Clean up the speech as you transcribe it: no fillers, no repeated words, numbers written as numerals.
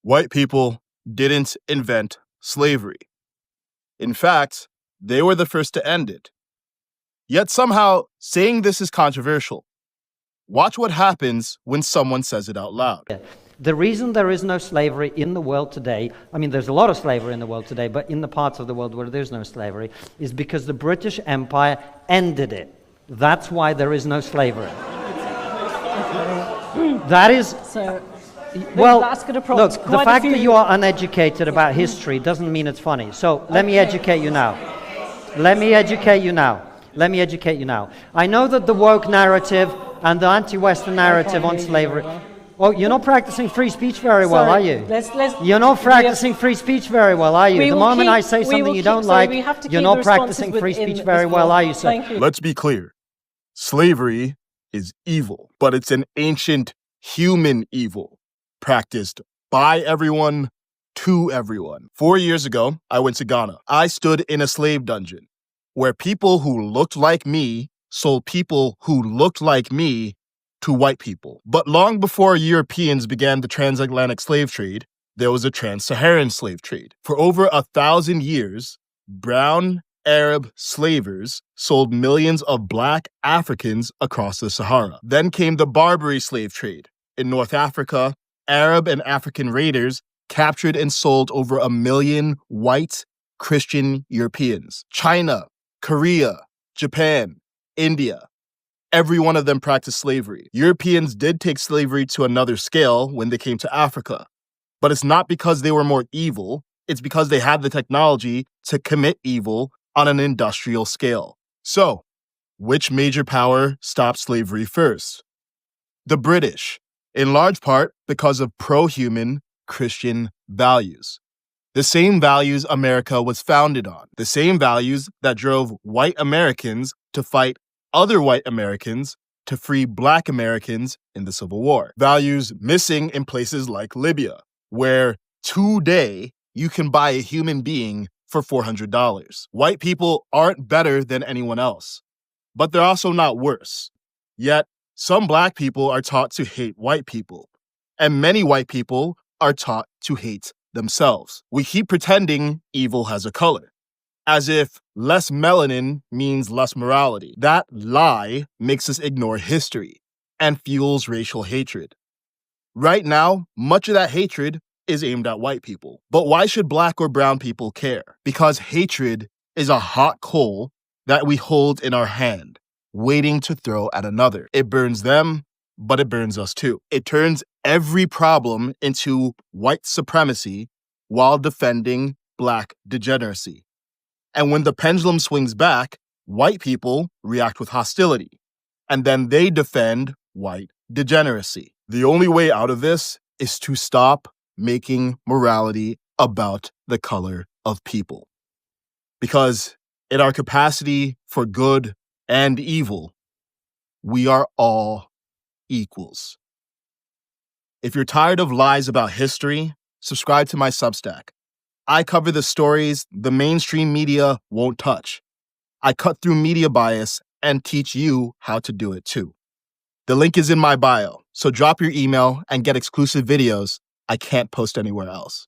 White people didn't invent slavery. In fact, they were the first to end it. Yet somehow, saying this is controversial. Watch what happens when someone says it out loud. The reason there is no slavery in the world today, I mean, there's a lot of slavery in the world today, but in the parts of the world where there's no slavery, is because the British Empire ended it. That's why there is no slavery. That is... So, well, look, the fact that you are uneducated about history doesn't mean it's funny. So let me educate you now. Let me educate you now. I know that the woke narrative and the anti-Western narrative on slavery... Oh, you're not practicing free speech very well, are you? You're not practicing free speech very well, are you? The moment I say something you don't like, you're not practicing free speech very well, are you, sir? Let's be clear. Slavery is evil, but it's an ancient human evil practiced by everyone to everyone. 4 years ago, I went to Ghana. I stood in a slave dungeon where people who looked like me sold people who looked like me to white people. But long before Europeans began the transatlantic slave trade, there was a trans-Saharan slave trade. For over 1,000 years, brown Arab slavers sold millions of black Africans across the Sahara. Then came the Barbary slave trade. In North Africa, Arab and African raiders captured and sold over 1 million white Christian Europeans. China, Korea, Japan, India, every one of them practiced slavery. Europeans did take slavery to another scale when they came to Africa. But it's not because they were more evil, it's because they had the technology to commit evil on an industrial scale. So, which major power stopped slavery first? The British, in large part because of pro-human Christian values. The same values America was founded on. The same values that drove white Americans to fight other white Americans to free black Americans in the Civil War. Values missing in places like Libya, where today you can buy a human being for $400. White people aren't better than anyone else, but they're also not worse. Yet, some black people are taught to hate white people, and many white people are taught to hate themselves. We keep pretending evil has a color, as if less melanin means less morality. That lie makes us ignore history and fuels racial hatred. Right now, much of that hatred is aimed at white people. But why should black or brown people care? Because hatred is a hot coal that we hold in our hand, waiting to throw at another. It burns them, but it burns us too. It turns every problem into white supremacy while defending black degeneracy. And when the pendulum swings back, white people react with hostility, and then they defend white degeneracy. The only way out of this is to stop making morality about the color of people. Because in our capacity for good and evil, we are all equals. If you're tired of lies about history, subscribe to my Substack. I cover the stories the mainstream media won't touch. I cut through media bias and teach you how to do it too. The link is in my bio, so drop your email and get exclusive videos I can't post anywhere else.